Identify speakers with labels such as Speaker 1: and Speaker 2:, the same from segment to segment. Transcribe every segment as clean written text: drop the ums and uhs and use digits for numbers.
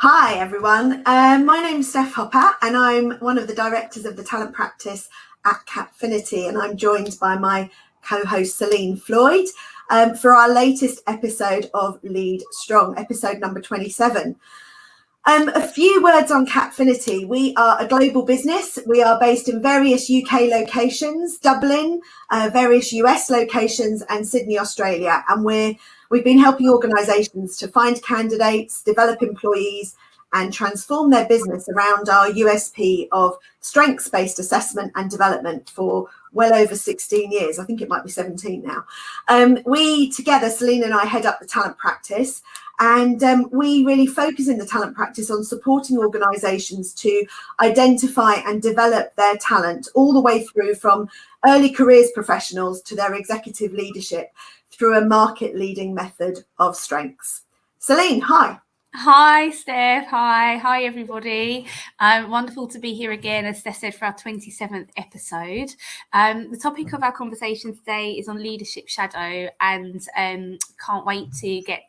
Speaker 1: Hi everyone, my name's Steph Hopper and I'm one of the directors of the talent practice at Capfinity, and I'm joined by my co-host Celine Floyd for our latest episode of Lead Strong, episode number 27. A few words on Capfinity. We are a global business. We are based in various UK locations, Dublin, various US locations and Sydney, Australia. And we've been helping organisations to find candidates, develop employees and transform their business around our USP of strengths-based assessment and development for well over 16 years. I think it might be 17 now. We together, Celine and I, head up the talent practice. And we really focus in the talent practice on supporting organisations to identify and develop their talent all the way through from early careers professionals to their executive leadership through a market leading method of strengths. Celine, hi.
Speaker 2: Hi, Steph. Hi, everybody. Wonderful to be here again, as Steph said, for our 27th episode. The topic of our conversation today is on leadership shadow, and can't wait to get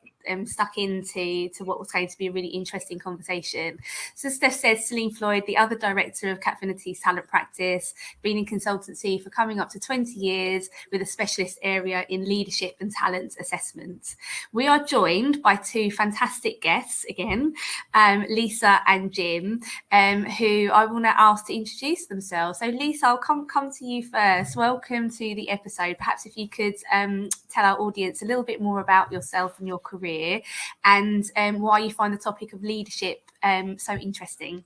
Speaker 2: stuck into what was going to be a really interesting conversation. So Steph says, Celine Floyd, the other director of Capfinity's talent practice, been in consultancy for coming up to 20 years with a specialist area in leadership and talent assessment. We are joined by two fantastic guests again, Lisa and Jim, who I will now ask to introduce themselves. So Lisa, I'll come to you first. Welcome to the episode. Perhaps if you could tell our audience a little bit more about yourself and your career, and why you find the topic of leadership so interesting.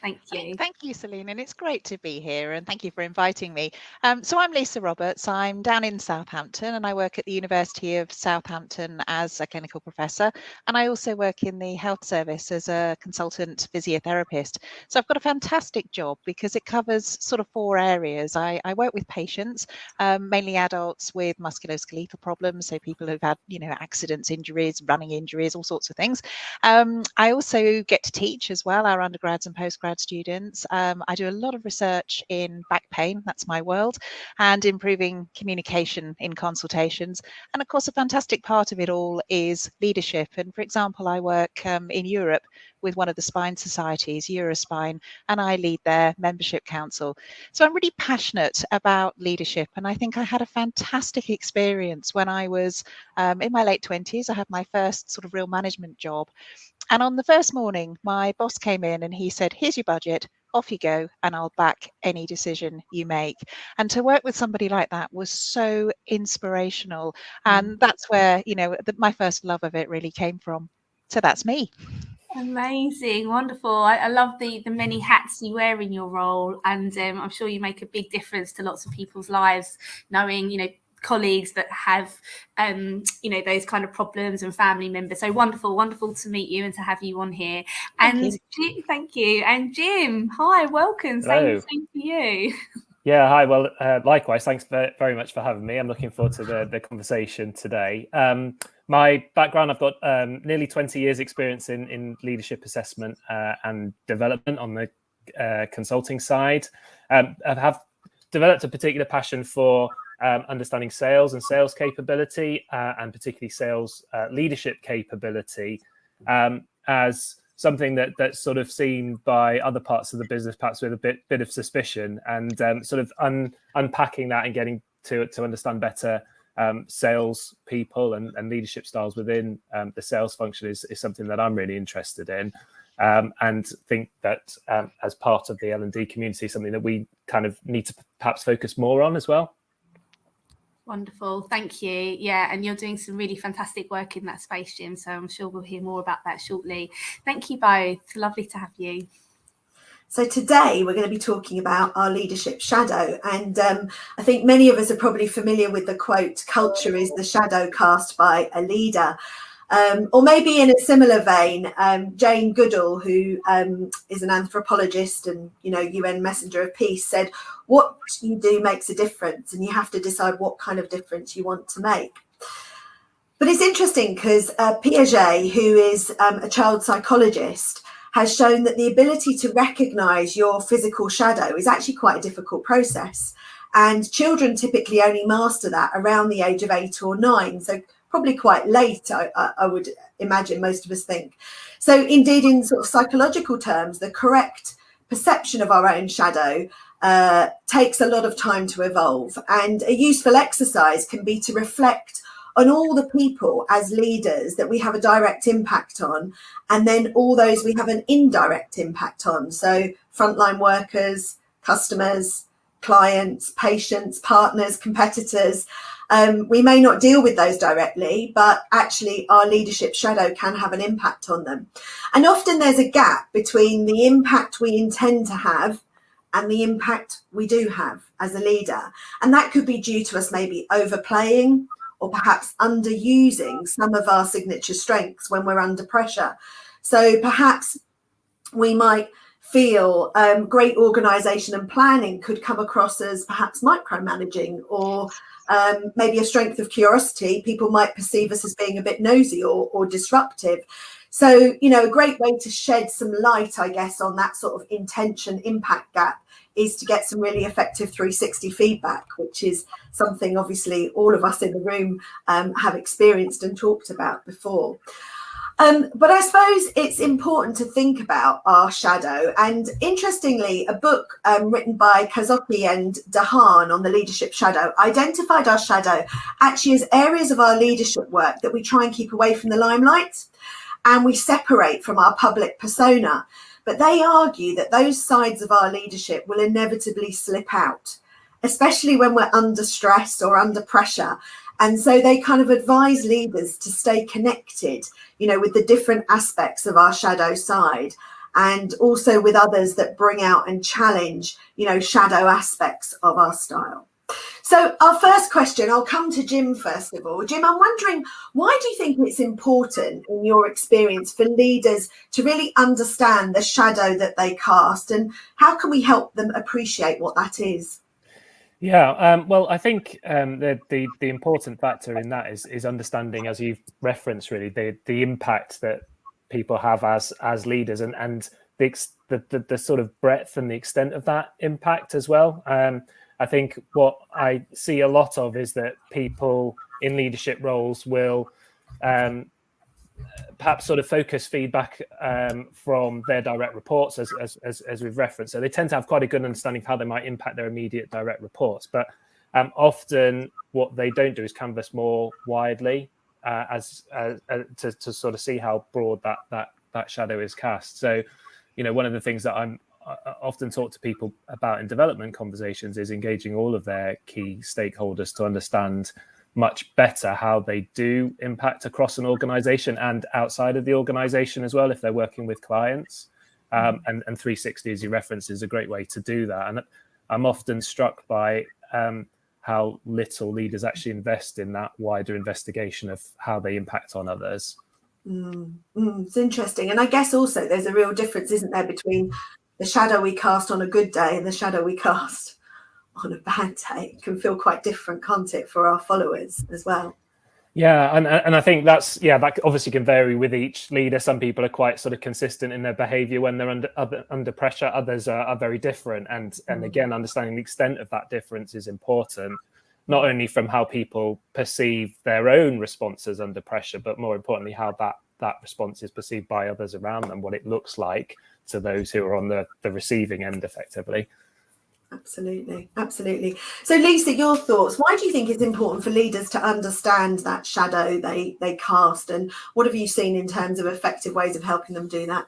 Speaker 2: Thank you.
Speaker 3: Thank you, Celine, and it's great to be here, and thank you for inviting me. So I'm Lisa Roberts. I'm down in Southampton, and I work at the University of Southampton as a clinical professor, and I also work in the health service as a consultant physiotherapist. So I've got a fantastic job because it covers sort of four areas. I work with patients, mainly adults with musculoskeletal problems, so people who've had, accidents, injuries, running injuries, all sorts of things. I also get to teach as well, our undergrads and postgrad students. I do a lot of research in back pain, that's my world, and improving communication in consultations. And of course, a fantastic part of it all is leadership. And for example, I work in Europe with one of the spine societies, Eurospine, and I lead their membership council. So I'm really passionate about leadership, and I think I had a fantastic experience when I was in my late 20s. I had my first sort of real management job. And on the first morning, my boss came in and he said, here's your budget, off you go, and I'll back any decision you make. And to work with somebody like that was so inspirational. And that's where, my first love of it really came from. So that's me.
Speaker 2: Amazing, wonderful. I love the many hats you wear in your role, and I'm sure you make a big difference to lots of people's lives, knowing, colleagues that have those kind of problems and family members. So wonderful to meet you and to have you on here. And Jim, thank you. And Jim, hi, welcome. Same for you.
Speaker 4: Yeah, hi. Well, likewise, thanks very much for having me. I'm looking forward to the conversation today. My background, I've got nearly 20 years experience in leadership assessment and development on the consulting side. I have developed a particular passion for understanding sales and sales capability, and particularly sales leadership capability, as something that's sort of seen by other parts of the business, perhaps with a bit of suspicion, and sort of unpacking that and getting to understand better sales people and leadership styles within the sales function is something that I'm really interested in, and think that as part of the L&D community, something that we kind of need to perhaps focus more on as well.
Speaker 2: Wonderful, thank you. Yeah, and you're doing some really fantastic work in that space, Jim, so I'm sure we'll hear more about that shortly. Thank you both, lovely to have you.
Speaker 1: So today we're going to be talking about our leadership shadow, and I think many of us are probably familiar with the quote, culture is the shadow cast by a leader. Or maybe in a similar vein, Jane Goodall, who is an anthropologist and UN messenger of peace, said what you do makes a difference, and you have to decide what kind of difference you want to make. But it's interesting because Piaget, who is a child psychologist, has shown that the ability to recognise your physical shadow is actually quite a difficult process, and children typically only master that around the age of 8 or 9. So probably quite late, I would imagine most of us think. So indeed, in sort of psychological terms, the correct perception of our own shadow takes a lot of time to evolve. And a useful exercise can be to reflect on all the people as leaders that we have a direct impact on, and then all those we have an indirect impact on. So frontline workers, customers, clients, patients, partners, competitors. We may not deal with those directly, but actually our leadership shadow can have an impact on them. And often there's a gap between the impact we intend to have and the impact we do have as a leader. And that could be due to us maybe overplaying or perhaps underusing some of our signature strengths when we're under pressure. So perhaps we might feel great organisation and planning could come across as perhaps micromanaging, or maybe a strength of curiosity. People might perceive us as being a bit nosy or disruptive. So, you know, a great way to shed some light, I guess, on that sort of intention impact gap is to get some really effective 360 feedback, which is something obviously all of us in the room have experienced and talked about before. But I suppose it's important to think about our shadow. And interestingly, a book written by Kazoki and Dahan on the leadership shadow identified our shadow actually as areas of our leadership work that we try and keep away from the limelight and we separate from our public persona. But they argue that those sides of our leadership will inevitably slip out, especially when we're under stress or under pressure. And so they kind of advise leaders to stay connected, you know, with the different aspects of our shadow side, and also with others that bring out and challenge, you know, shadow aspects of our style. So our first question, I'll come to Jim first of all. Jim, I'm wondering, why do you think it's important in your experience for leaders to really understand the shadow that they cast, and how can we help them appreciate what that is?
Speaker 4: Yeah, well, I think the important factor in that is understanding, as you've referenced, really the impact that people have as leaders, and the sort of breadth and the extent of that impact as well. I think what I see a lot of is that people in leadership roles will perhaps sort of focus feedback from their direct reports, as we've referenced. So they tend to have quite a good understanding of how they might impact their immediate direct reports. But often what they don't do is canvass more widely to sort of see how broad that shadow is cast. So, you know, one of the things that I often talk to people about in development conversations is engaging all of their key stakeholders to understand much better how they do impact across an organization and outside of the organization as well, if they're working with clients. And 360, as you referenced, is a great way to do that. And I'm often struck by how little leaders actually invest in that wider investigation of how they impact on others.
Speaker 1: It's interesting. And I guess also there's a real difference, isn't there, between the shadow we cast on a good day and the shadow we cast on a bad day. It can feel quite different, can't it, for our followers as well?
Speaker 4: Yeah, and I think that obviously can vary with each leader. Some people are quite sort of consistent in their behaviour when they're under pressure. Others are very different, and again, understanding the extent of that difference is important, not only from how people perceive their own responses under pressure, but more importantly, how that response is perceived by others around them, what it looks like to those who are on the receiving end, effectively.
Speaker 1: Absolutely. So Lisa, your thoughts. Why do you think it's important for leaders to understand that shadow they cast, and what have you seen in terms of effective ways of helping them do that?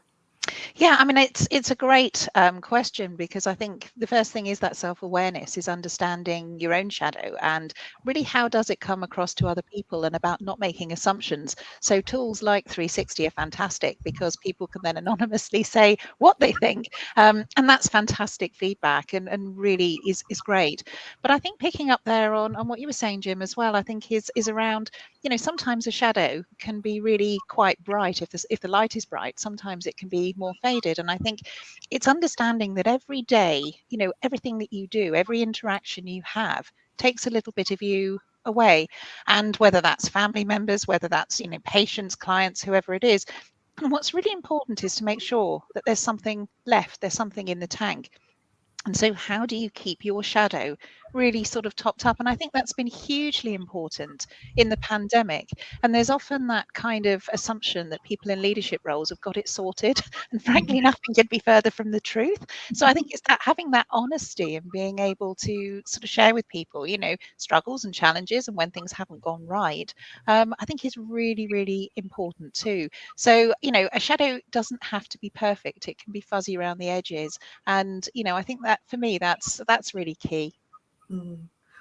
Speaker 3: Yeah, I mean, it's a great question, because I think the first thing is that self-awareness, is understanding your own shadow and really how does it come across to other people, and about not making assumptions. So tools like 360 are fantastic because people can then anonymously say what they think, and that's fantastic feedback and really is great. But I think picking up there on what you were saying, Jim, as well, I think is around, you know, sometimes a shadow can be really quite bright. If the light is bright, sometimes it can be more faded. And I think it's understanding that every day, you know, everything that you do, every interaction you have takes a little bit of you away. And whether that's family members, whether that's, you know, patients, clients, whoever it is. And what's really important is to make sure that there's something left, there's something in the tank. And so how do you keep your shadow really sort of topped up. And I think that's been hugely important in the pandemic. And there's often that kind of assumption that people in leadership roles have got it sorted. And frankly, nothing could be further from the truth. So I think it's that having that honesty and being able to sort of share with people, you know, struggles and challenges and when things haven't gone right, I think is really, really important too. So, you know, a shadow doesn't have to be perfect. It can be fuzzy around the edges. And, you know, I think that for me, that's really key.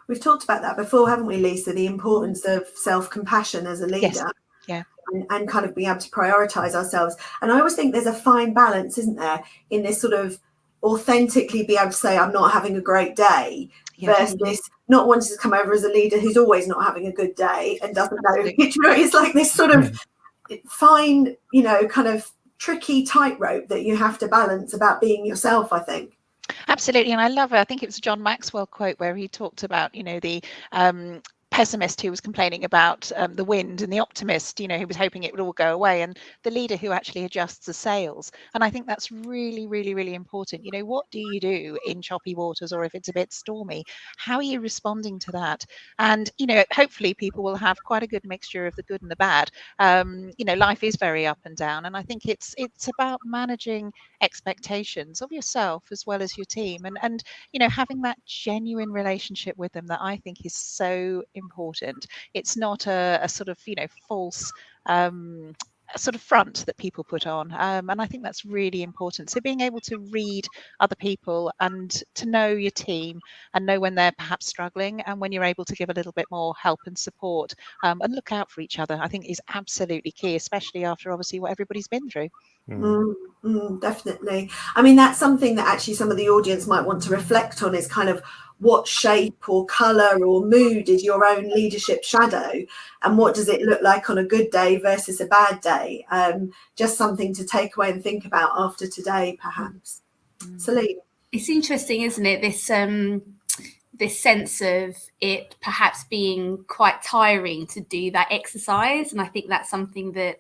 Speaker 1: We've talked about that before, haven't we, Lisa? The importance of self-compassion as a leader.
Speaker 3: Yes. Yeah.
Speaker 1: And kind of being able to prioritize ourselves. And I always think there's a fine balance, isn't there, in this sort of authentically be able to say I'm not having a great day, versus not wanting to come over as a leader who's always not having a good day and doesn't know. It's like this sort of fine, you know, kind of tricky tightrope that you have to balance about being yourself, I think.
Speaker 3: Absolutely. And I love it. I think it was a John Maxwell quote where he talked about, you know, the pessimist who was complaining about the wind, and the optimist, you know, who was hoping it would all go away, and the leader who actually adjusts the sails. And I think that's really, really, really important. You know, what do you do in choppy waters, or if it's a bit stormy? How are you responding to that? And, you know, hopefully people will have quite a good mixture of the good and the bad. You know, life is very up and down, and I think it's about managing expectations of yourself as well as your team, and you know, having that genuine relationship with them that I think is so important. It's not a sort of, you know, false sort of front that people put on, and I think that's really important. So being able to read other people and to know your team and know when they're perhaps struggling and when you're able to give a little bit more help and support, and look out for each other, I think is absolutely key, especially after obviously what everybody's been through.
Speaker 1: Definitely. I mean, that's something that actually some of the audience might want to reflect on, is kind of what shape or colour or mood is your own leadership shadow, and what does it look like on a good day versus a bad day? Just something to take away and think about after today, perhaps. Celine?
Speaker 2: It's interesting, isn't it? This sense of it perhaps being quite tiring to do that exercise. And I think that's something that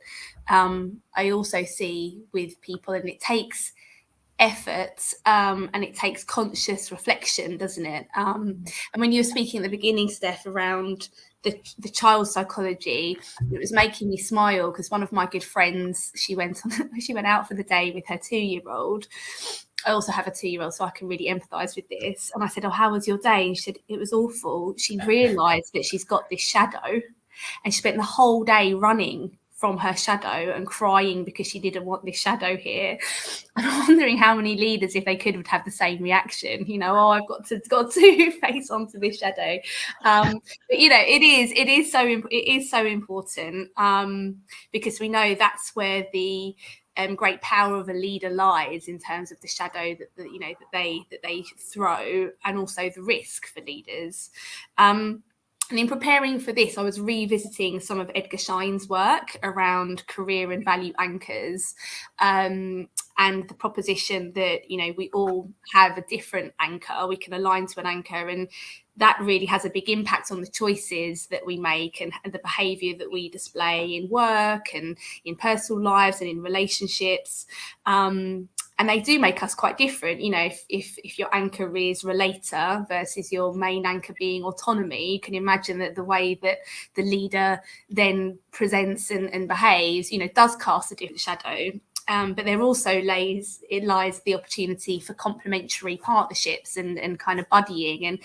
Speaker 2: I also see with people, and it takes effort and it takes conscious reflection, doesn't it? And when you were speaking at the beginning, Steph, around the child psychology, it was making me smile because one of my good friends, she went out for the day with her 2-year-old. I also have a 2-year-old, so I can really empathise with this. And I said, "Oh, how was your day?" And she said, "It was awful." She realised that she's got this shadow, and she spent the whole day running from her shadow and crying because she didn't want this shadow here. And I'm wondering how many leaders, if they could, would have the same reaction. You know, oh, I've got to face onto this shadow. But you know, it is so important because we know that's where the great power of a leader lies, in terms of the shadow that they throw, and also the risk for leaders. And in preparing for this, I was revisiting some of Edgar Schein's work around career and value anchors, and the proposition that, you know, we all have a different anchor. We can align to an anchor, and that really has a big impact on the choices that we make and the behaviour that we display in work and in personal lives and in relationships. And they do make us quite different. You know, if your anchor is relator versus your main anchor being autonomy, you can imagine that the way that the leader then presents and behaves, you know, does cast a different shadow. But there also lies the opportunity for complementary partnerships and kind of buddying.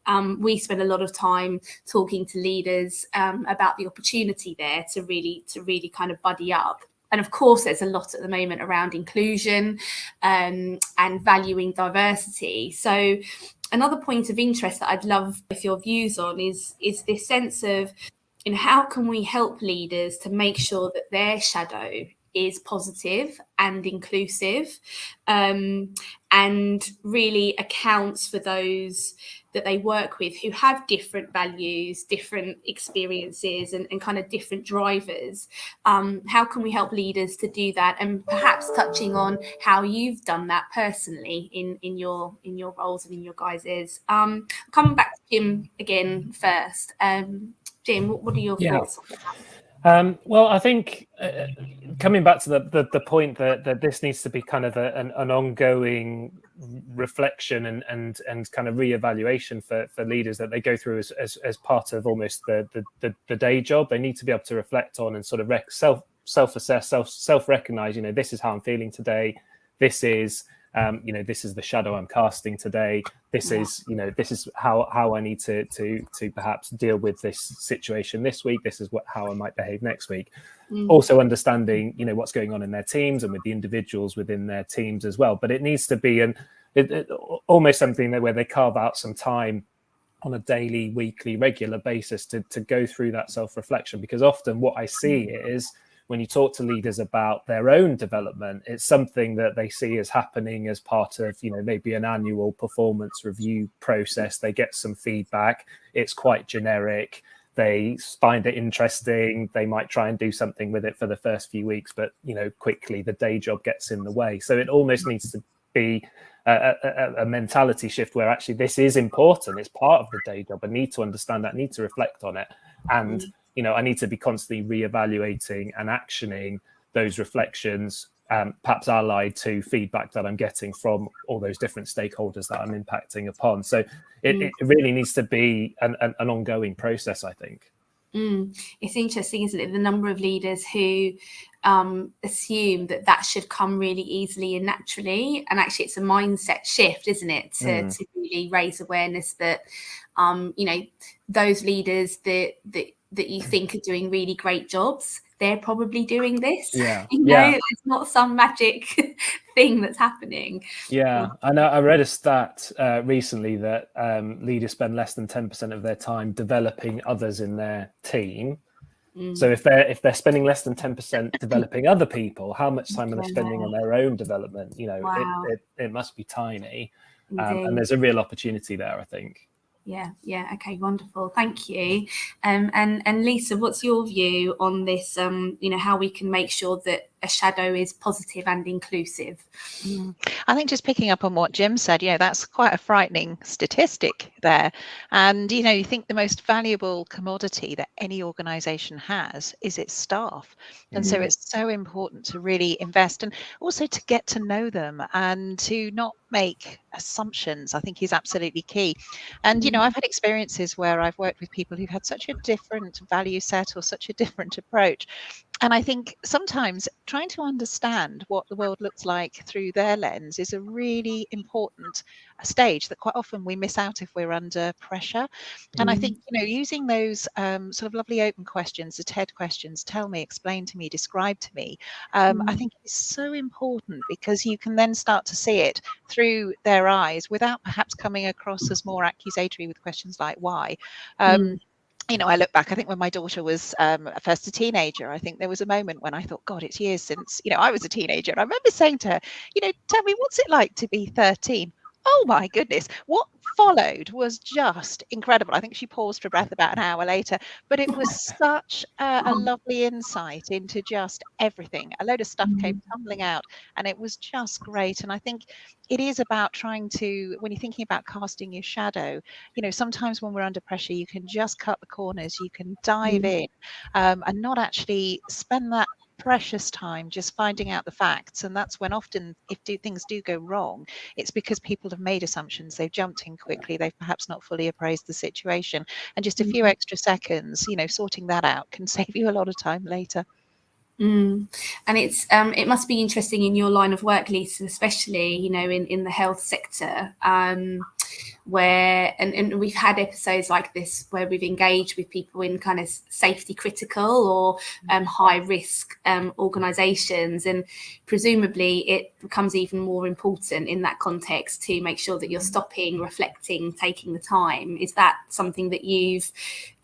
Speaker 2: And we spend a lot of time talking to leaders about the opportunity there to really kind of buddy up. And of course, there's a lot at the moment around inclusion and valuing diversity. So another point of interest that I'd love if your views on is this sense of, you know, how can we help leaders to make sure that their shadow is positive and inclusive, and really accounts for those that they work with who have different values, different experiences, and kind of different drivers. How can we help leaders to do that? And perhaps touching on how you've done that personally in your roles and in your guises. Coming back to Jim again first. Jim, what are your thoughts on that?
Speaker 4: Well, I think coming back to the point that this needs to be kind of an ongoing reflection and kind of reevaluation for leaders that they go through as part of almost the day job. They need to be able to reflect on and sort of self-assess, self-recognize, this is how I'm feeling today. This is this is the shadow I'm casting today. This is how I need to perhaps deal with this situation this week. This is how I might behave next week. Also understanding what's going on in their teams and with the individuals within their teams as well. But it needs to be almost something where they carve out some time on a daily, weekly, regular basis to go through that self-reflection, because often what I see is, when you talk to leaders about their own development, it's something that they see as happening as part of, maybe an annual performance review process. They get some feedback. It's quite generic. They find it interesting. They might try and do something with it for the first few weeks, but, quickly the day job gets in the way. So it almost needs to be a mentality shift where actually this is important. It's part of the day job. I need to understand that, I need to reflect on it. And I need to be constantly reevaluating and actioning those reflections, perhaps allied to feedback that I'm getting from all those different stakeholders that I'm impacting upon. So it really needs to be an ongoing process, I think.
Speaker 2: It's interesting, isn't it? The number of leaders who assume that should come really easily and naturally, and actually it's a mindset shift, isn't it, to really raise awareness that those leaders that you think are doing really great jobs, they're probably doing this. It's not some magic thing that's happening.
Speaker 4: I know. I read a stat recently that leaders spend less than 10% of their time developing others in their team. So if they're spending less than 10% developing other people, how much time are they spending on their own development? It must be tiny. And there's a real opportunity there, I think.
Speaker 2: Okay, wonderful, thank you. And Lisa, what's your view on this, how we can make sure that a shadow is positive and inclusive?
Speaker 3: I think just picking up on what Jim said, that's quite a frightening statistic there. And you think the most valuable commodity that any organization has is its staff. And so it's so important to really invest and also to get to know them and to not make assumptions, I think, is absolutely key. And I've had experiences where I've worked with people who've had such a different value set or such a different approach. And I think sometimes trying to understand what the world looks like through their lens is a really important stage that quite often we miss out if we're under pressure. And I think, using those sort of lovely open questions, the TED questions, tell me, explain to me, describe to me, I think is so important, because you can then start to see it through their eyes without perhaps coming across as more accusatory with questions like why. I look back, I think when my daughter was first a teenager, I think there was a moment when I thought, God, it's years since, I was a teenager. And I remember saying to her, tell me, what's it like to be 13? Oh, my goodness. What followed was just incredible. I think she paused for breath about an hour later, but it was such a lovely insight into just everything. A load of stuff came tumbling out, and it was just great. And I think it is about trying to, when you're thinking about casting your shadow, sometimes when we're under pressure, you can just cut the corners, you can dive in and not actually spend that precious time just finding out the facts. And that's when often, if things do go wrong, it's because people have made assumptions, they've jumped in quickly, they've perhaps not fully appraised the situation, and just a few extra seconds, sorting that out can save you a lot of time later.
Speaker 2: And it's it must be interesting in your line of work, Lisa, especially in the health sector, where and we've had episodes like this where we've engaged with people in kind of safety critical or high risk organizations, and presumably it becomes even more important in that context to make sure that you're stopping, reflecting, taking the time. Is that something that you've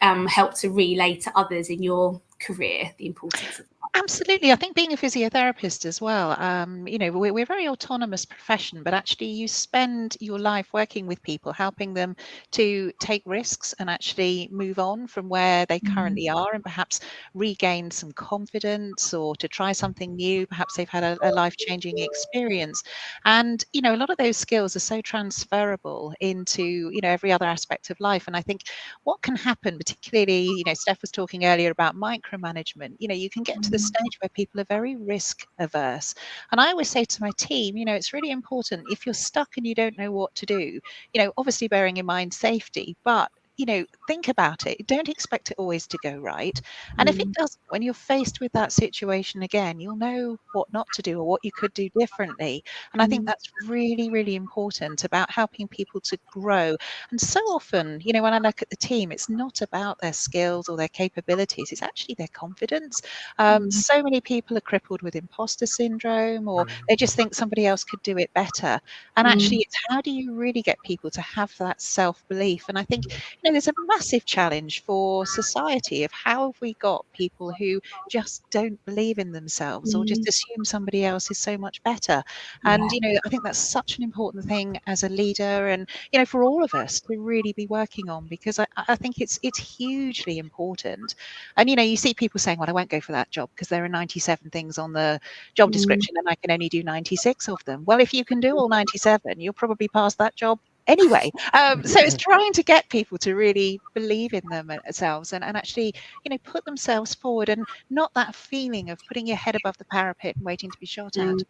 Speaker 2: helped to relay to others in your career, the importance of that?
Speaker 3: Absolutely. I think being a physiotherapist as well, we're a very autonomous profession, but actually you spend your life working with people, helping them to take risks and actually move on from where they currently are and perhaps regain some confidence or to try something new. Perhaps they've had a life-changing experience. And, a lot of those skills are so transferable into, every other aspect of life. And I think what can happen, particularly, Steph was talking earlier about micromanagement, you can get to the stage where people are very risk averse. And I always say to my team, it's really important if you're stuck and you don't know what to do, obviously bearing in mind safety, but think about it. Don't expect it always to go right. And if it doesn't, when you're faced with that situation again, you'll know what not to do or what you could do differently. And I think that's really, really important about helping people to grow. And so often, when I look at the team, it's not about their skills or their capabilities. It's actually their confidence. So many people are crippled with imposter syndrome, or they just think somebody else could do it better. And actually, it's how do you really get people to have that self-belief? And I think, there's a massive challenge for society of how have we got people who just don't believe in themselves or just assume somebody else is so much better. And, I think that's such an important thing as a leader and, for all of us to really be working on, because I think it's hugely important. And, you see people saying, well, I won't go for that job because there are 97 things on the job description and I can only do 96 of them. Well, if you can do all 97, you'll probably pass that job anyway. So it's trying to get people to really believe in themselves and actually, put themselves forward, and not that feeling of putting your head above the parapet and waiting to be shot at.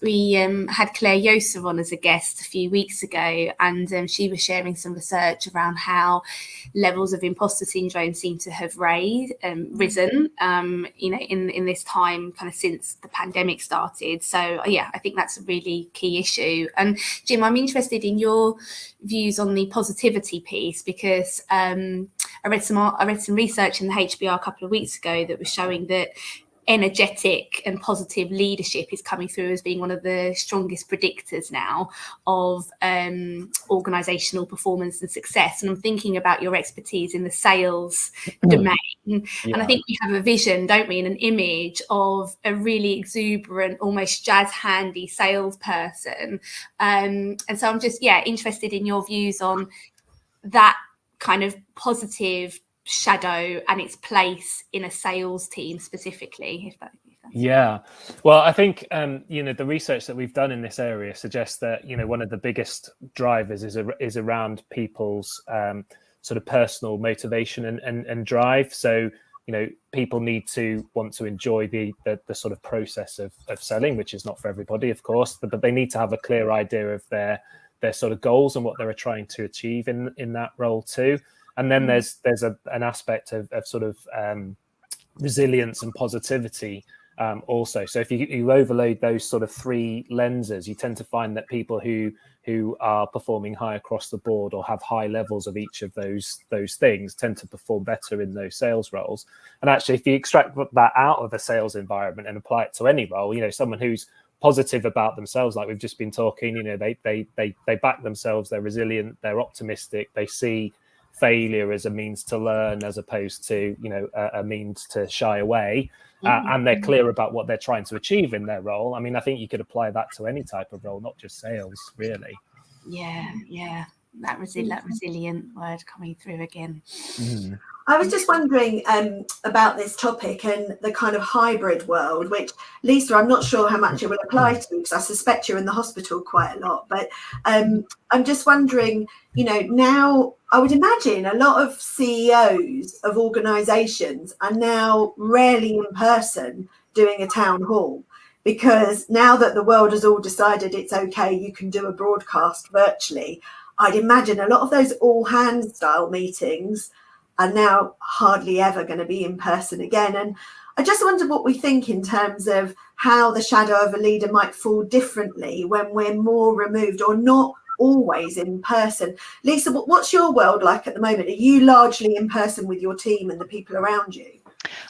Speaker 2: We had Claire Yoser on as a guest a few weeks ago, and she was sharing some research around how levels of imposter syndrome seem to have risen, in this time kind of since the pandemic started. So I think that's a really key issue. And Jim, I'm interested in your views on the positivity piece, because I read some research in the HBR a couple of weeks ago that was showing that energetic and positive leadership is coming through as being one of the strongest predictors now of organizational performance and success. And I'm thinking about your expertise in the sales domain. And I think we have a vision, don't we, and an image of a really exuberant, almost jazz handy salesperson. And so I'm just interested in your views on that kind of positive shadow and its place in a sales team specifically.
Speaker 4: Well, I think the research that we've done in this area suggests that one of the biggest drivers is around people's sort of personal motivation and drive. So people need to want to enjoy the sort of process of selling, which is not for everybody, of course, but they need to have a clear idea of their sort of goals and what they're trying to achieve in that role too. And then there's an aspect of sort of resilience and positivity also. So if you overload those sort of three lenses, you tend to find that people who are performing high across the board or have high levels of each of those things tend to perform better in those sales roles. And actually, if you extract that out of a sales environment and apply it to any role, someone who's positive about themselves, like we've just been talking, they back themselves, they're resilient, they're optimistic, they see failure as a means to learn as opposed to a means to shy away, and they're clear about what they're trying to achieve in their role. I mean, I think you could apply that to any type of role, not just sales, really. That
Speaker 2: resilient word coming through again.
Speaker 1: I was just wondering about this topic and the kind of hybrid world, which, Lisa, I'm not sure how much it will apply to, because I suspect you're in the hospital quite a lot. But I'm just wondering, now I would imagine a lot of CEOs of organisations are now rarely in person doing a town hall, because now that the world has all decided it's okay, you can do a broadcast virtually. I'd imagine a lot of those all hands style meetings are now hardly ever going to be in person again. And I just wonder what we think in terms of how the shadow of a leader might fall differently when we're more removed or not always in person. Lisa, what's your world like at the moment? Are you largely in person with your team and the people around you?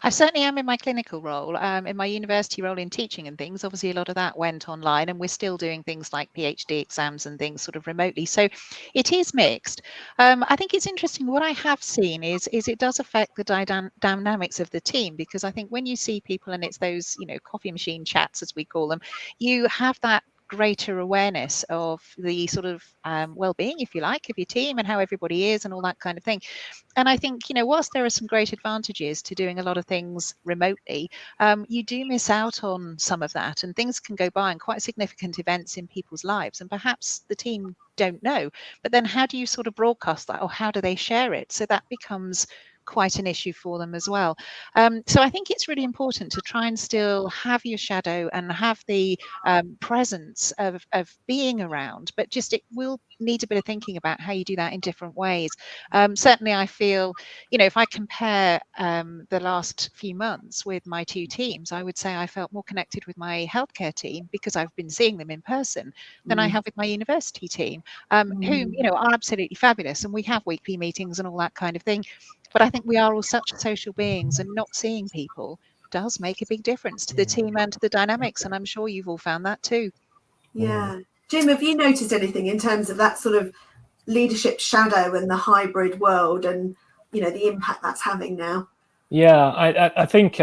Speaker 3: I certainly am in my clinical role. In my university role in teaching and things, obviously a lot of that went online, and we're still doing things like PhD exams and things sort of remotely. So it is mixed. I think it's interesting. What I have seen is it does affect the dynamics of the team, because I think when you see people and it's those, coffee machine chats, as we call them, you have that greater awareness of the sort of well-being, if you like, of your team and how everybody is and all that kind of thing. And I think, whilst there are some great advantages to doing a lot of things remotely, you do miss out on some of that, and things can go by, and quite significant events in people's lives, and perhaps the team don't know. But then how do you sort of broadcast that, or how do they share it? So that becomes quite an issue for them as well. So I think it's really important to try and still have your shadow and have the presence of being around, but just it will need a bit of thinking about how you do that in different ways. Certainly I feel, you know, if I compare the last few months with my two teams, I would say I felt more connected with my healthcare team because I've been seeing them in person than I have with my university team, who, you know, are absolutely fabulous, and we have weekly meetings and all that kind of thing. But I think we are all such social beings, and not seeing people does make a big difference to the team and to the dynamics. And I'm sure you've all found that too.
Speaker 1: Yeah. Jim, have you noticed anything in terms of that sort of leadership shadow and the hybrid world, and, you know, the impact that's having now?
Speaker 4: Yeah, I think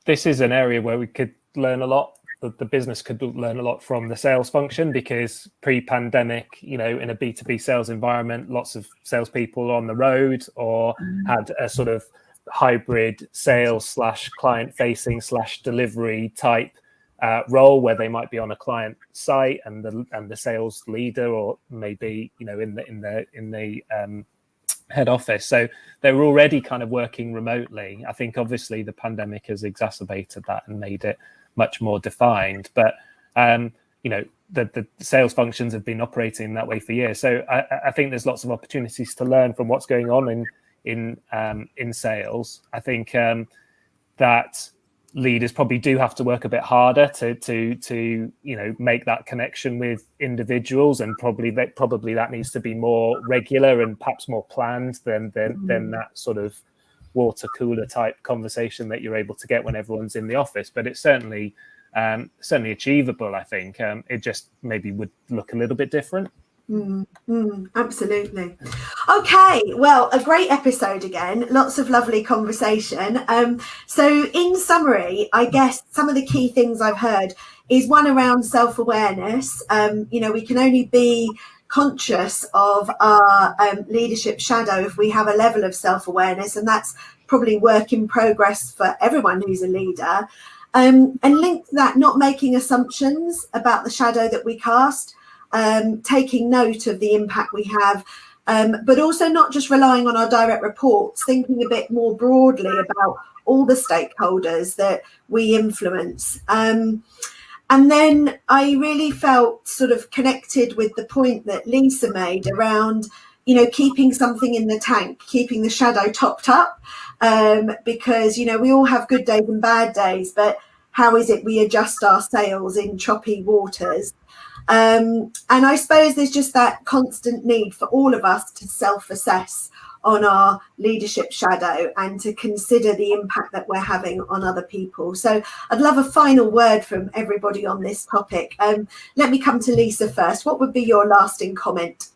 Speaker 4: this is an area where we could learn a lot. The business could learn a lot from the sales function, because pre-pandemic, you know, in a B2B sales environment, lots of salespeople on the road or had a sort of hybrid sales / client facing / delivery type role, where they might be on a client site and the sales leader, or maybe, you know, in the head office. So they were already kind of working remotely. I think obviously the pandemic has exacerbated that and made it much more defined. But you know, the sales functions have been operating that way for years. So I think there's lots of opportunities to learn from what's going on in sales. I think that leaders probably do have to work a bit harder to you know, make that connection with individuals, and probably that needs to be more regular and perhaps more planned than that sort of water cooler type conversation that you're able to get when everyone's in the office. But it's certainly achievable. I think it just maybe would look a little bit different.
Speaker 1: Absolutely. Okay, well, a great episode again, lots of lovely conversation. So in summary, I guess some of the key things I've heard is one around self-awareness. You know, we can only be conscious of our leadership shadow if we have a level of self-awareness, and that's probably work in progress for everyone who's a leader. And linked to that, not making assumptions about the shadow that we cast, taking note of the impact we have, but also not just relying on our direct reports, thinking a bit more broadly about all the stakeholders that we influence. And then I really felt sort of connected with the point that Lisa made around, you know, keeping something in the tank, keeping the shadow topped up, because, you know, we all have good days and bad days, but how is it we adjust our sails in choppy waters? And I suppose there's just that constant need for all of us to self-assess on our leadership shadow and to consider the impact that we're having on other people. So I'd love a final word from everybody on this topic. Let me come to Lisa first. What would be your lasting comment?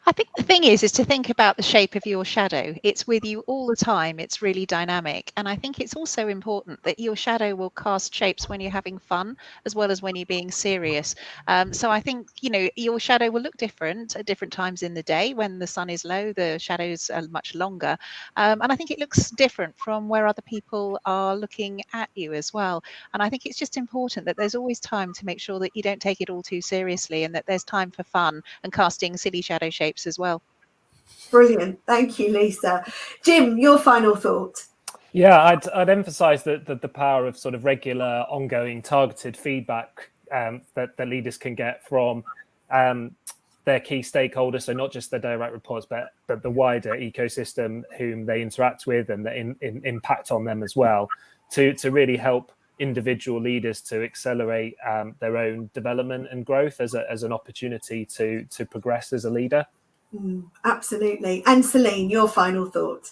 Speaker 3: I think the thing is to think about the shape of your shadow. It's with you all the time. It's really dynamic. And I think it's also important that your shadow will cast shapes when you're having fun as well as when you're being serious. So I think, you know, your shadow will look different at different times in the day. When the sun is low, the shadows are much longer. And I think it looks different from where other people are looking at you as well. And I think it's just important that there's always time to make sure that you don't take it all too seriously, and that there's time for fun and casting silly shadow shapes as well.
Speaker 1: Brilliant. Thank you, Lisa. Jim, your final thought.
Speaker 4: Yeah, I'd emphasize that the power of sort of regular, ongoing, targeted feedback that the leaders can get from their key stakeholders, so not just the direct reports, but the wider ecosystem whom they interact with, and the impact on them as well, to really help individual leaders to accelerate their own development and growth as an opportunity to progress as a leader.
Speaker 1: Absolutely. And Celine, your final thought.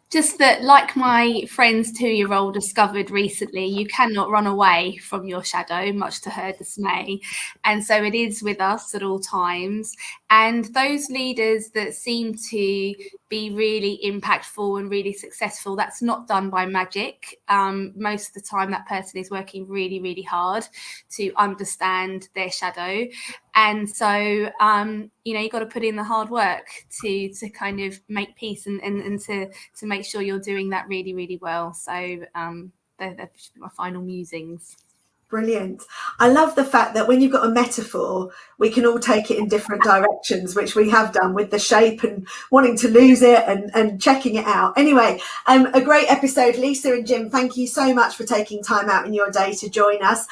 Speaker 2: Just that, like my friend's 2-year-old discovered recently, you cannot run away from your shadow, much to her dismay. And so it is with us at all times. And those leaders that seem to be really impactful and really successful, that's not done by magic. Most of the time, that person is working really, really hard to understand their shadow. And so, you know, you've got to put in the hard work to kind of make peace and to make sure you're doing that really, really well. So they're my final musings.
Speaker 1: Brilliant. I love the fact that when you've got a metaphor, we can all take it in different directions, which we have done with the shape and wanting to lose it and checking it out. Anyway, a great episode. Lisa and Jim, thank you so much for taking time out in your day to join us.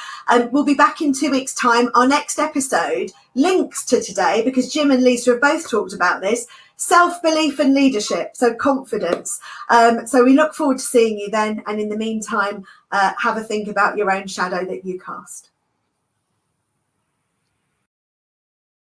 Speaker 1: We'll be back in 2 weeks' time. Our next episode links to today because Jim and Lisa have both talked about this. Self-belief and leadership, so confidence. So we look forward to seeing you then. And in the meantime, have a think about your own shadow that you cast.